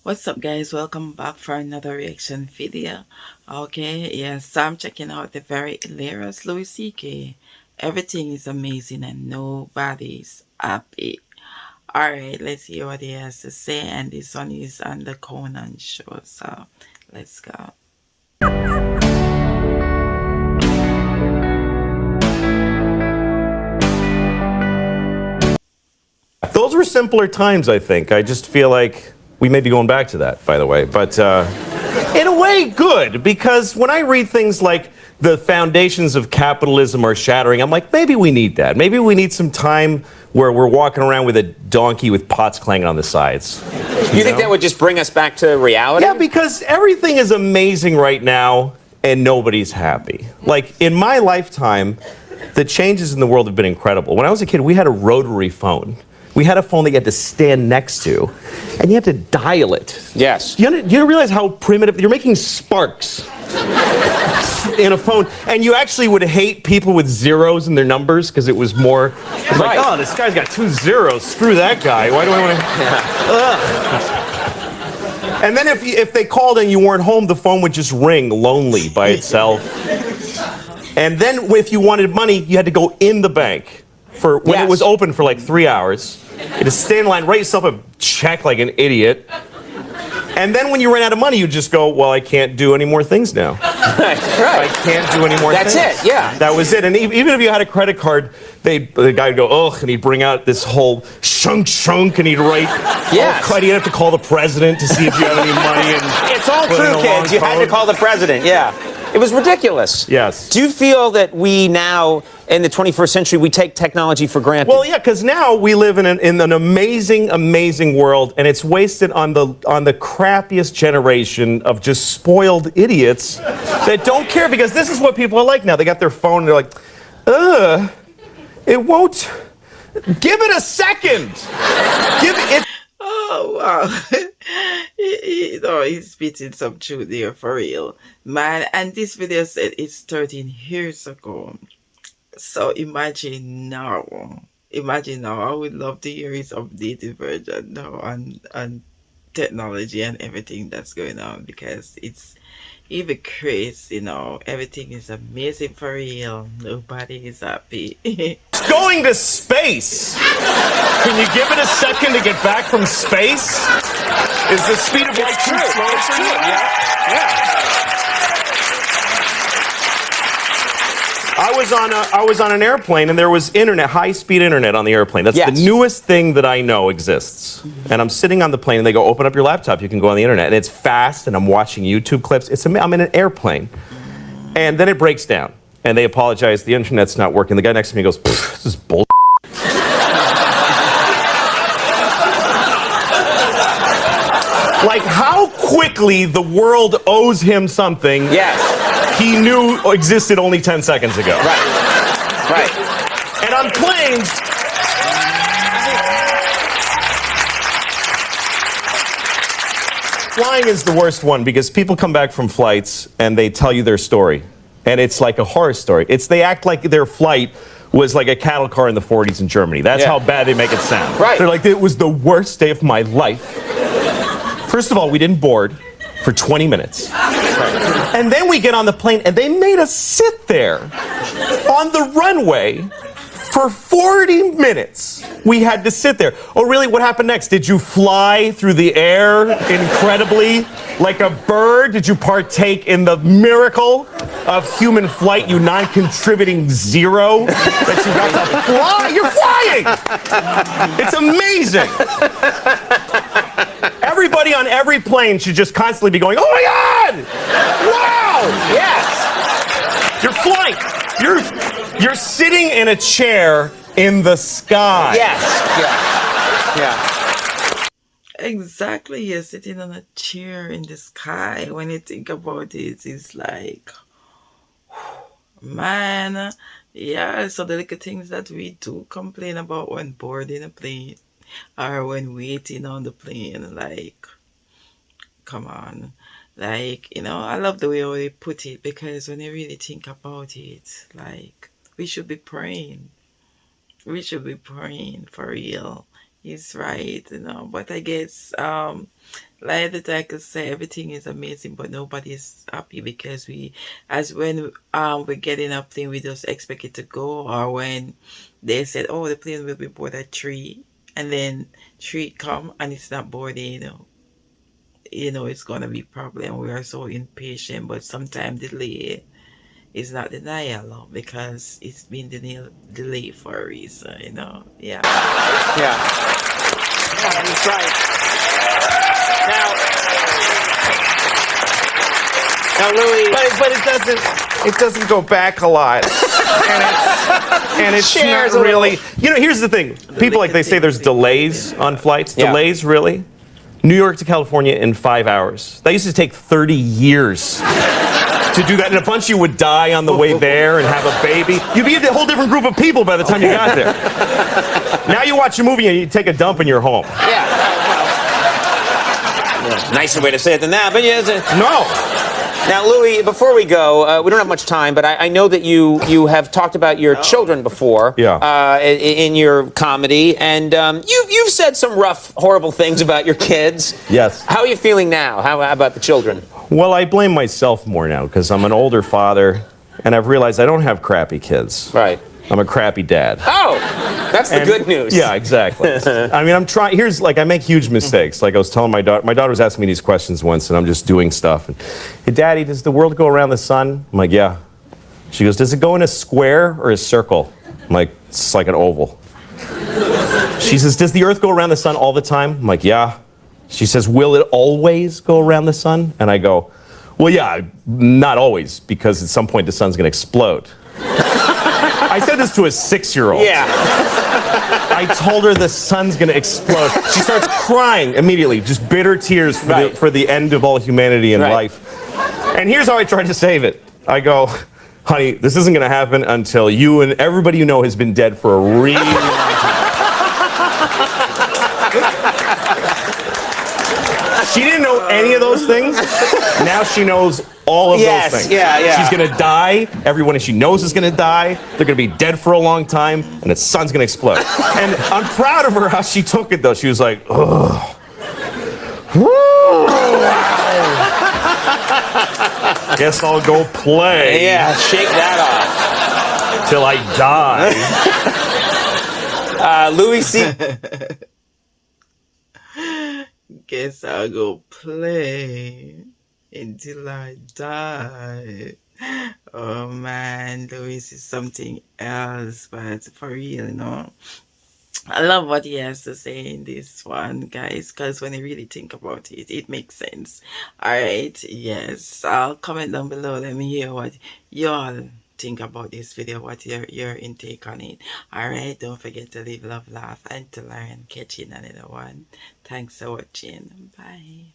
What's up, guys? Welcome back for another reaction video. Okay, yes, so I'm checking out the very hilarious Louis CK. Everything is amazing and nobody's happy. Alright, let's see what he has to say. And this one is on the Conan show, so let's go. Those were simpler times, I think. I just feel like we may be going back to that, by the way. But in a way, good, because when I read things like the foundations of capitalism are shattering, I'm like, maybe we need that. Maybe we need some time where we're walking around with a donkey with pots clanging on the sides. You think that would just bring us back to reality? Yeah, because everything is amazing right now and nobody's happy. Like, in my lifetime, the changes in the world have been incredible. When I was a kid, we had a rotary phone. We had a phone that you had to stand next to, and you had to dial it. Yes. You realize how primitive? You're making sparks in a phone, and you actually would hate people with zeros in their numbers because it was more Right. like, oh, this guy's got 2 zeros. Screw that guy. Why do I want to? And then if they called and you weren't home, the phone would just ring lonely by itself. And then if you wanted money, you had to go in the bank for when it was open for like 3 hours. You had to stand in line, write yourself a check like an idiot. And then when you ran out of money, you just go, well, I can't do any more things now. Right. I can't do any more things. That's it, yeah. That was it. And even if you had a credit card, the guy would go, ugh, and he'd bring out this whole shunk, and he'd write, Yes. you'd have to call the president to see if you have any money. And It's all put in true, a kids. You long had to code. call the president, yeah. It was ridiculous. Yes. Do you feel that we now, in the 21st century, we take technology for granted? Well, yeah, because now we live in an amazing world, and it's wasted on the crappiest generation of just spoiled idiots that don't care. Because this is what people are like now. They got their phone, and they're like, it won't. Give it a second. Give it. Oh, wow. He's spitting some truth there for real. Man, and this video said it's 13 years ago. So imagine now. I would love to hear his updated version now on technology and everything that's going on, because it's even crazy, everything is amazing for real. Nobody is happy. Going to space. Can you give it a second to get back from space? Is the speed of light too slow for you? Yeah. I was on an airplane, and there was internet, high-speed internet on the airplane. That's the newest thing that I know exists. And I'm sitting on the plane, and they go, open up your laptop, you can go on the internet. And it's fast, and I'm watching YouTube clips. I'm in an airplane. And then it breaks down, and they apologize, the internet's not working. The guy next to me goes, this is bull. Like, how quickly the world owes him something he knew existed only 10 seconds ago. Right. And on planes, flying is the worst one, because people come back from flights and they tell you their story. And it's like a horror story. They act like their flight was like a cattle car in the 40s in Germany. That's how bad they make it sound. Right. They're like, it was the worst day of my life. First of all, we didn't board for 20 minutes. And then we get on the plane, and they made us sit there on the runway for 40 minutes. We had to sit there. Oh, really? What happened next? Did you fly through the air incredibly like a bird? Did you partake in the miracle of human flight, you non-contributing zero? That you got to fly? You're flying! It's amazing. Everybody on every plane should just constantly be going, oh my God! Wow! Yes. You're flying. You're sitting in a chair in the sky. Yes. Yeah. Exactly, you're sitting on a chair in the sky. When you think about it, it's like, man, yeah. So the little things that we do complain about when boarding a plane or when waiting on the plane, like, come on. Like, I love the way how they put it, because when you really think about it, like, we should be praying. We should be praying for real. He's right, But I guess, like the title say, everything is amazing, but nobody's happy because as when we get in a plane, we just expect it to go, or when they said, "Oh, the plane will be board at 3," and then 3 come and it's not boarding, it's gonna be problem. We are so impatient, but sometimes delay is not denial because it's been delayed for a reason, Yeah. Yeah. Yeah, that's right. Now, Louis. But it doesn't go back a lot, and it's Shares not a really. little. Here's the thing: people they say there's delays on flights. Yeah. Delays, really? New York to California in 5 hours. That used to take 30 years to do that, and a bunch of you would die on the way there and have a baby. You'd be a whole different group of people by the time you got there. Now you watch a movie and you take a dump and you're home. Yeah. Nicer way to say it than that, but yeah. No. Now, Louis, before we go, we don't have much time, but I know that you have talked about your children before. Yeah. In your comedy, and you've said some rough, horrible things about your kids. Yes. How are you feeling now? How about the children? Well, I blame myself more now because I'm an older father, and I've realized I don't have crappy kids. Right. I'm a crappy dad. Oh, that's the good news. Yeah, exactly. I mean, I'm trying. I make huge mistakes. Like I was telling my daughter was asking me these questions once, and I'm just doing stuff. And, hey, Daddy, does the world go around the sun? I'm like, yeah. She goes, does it go in a square or a circle? I'm like, it's like an oval. She says, does the earth go around the sun all the time? I'm like, yeah. She says, will it always go around the sun? And I go, well, yeah, not always, because at some point the sun's going to explode. I said this to a 6-year-old. Yeah. I told her the sun's going to explode. She starts crying immediately, just bitter tears for the end of all humanity and life. And here's how I tried to save it. I go, honey, this isn't going to happen until you and everybody you know has been dead for a really long time. She didn't know any of those things. Now she knows all of those things. Yeah. She's going to die. Everyone she knows is going to die. They're going to be dead for a long time, and the sun's going to explode. And I'm proud of her how she took it, though. She was like, ugh. Guess I'll go play. Yeah, shake that off. Till I die. Louis C. Guess I'll go play until I die. Oh man, Louis is something else, but for real, I love what he has to say in this one, guys, because when you really think about it, it makes sense. Alright, yes. I'll comment down below. Let me hear what y'all think about this video, what your intake on it. Alright, don't forget to leave love, laugh, and to learn. Catch you in another one. Thanks for watching. Bye.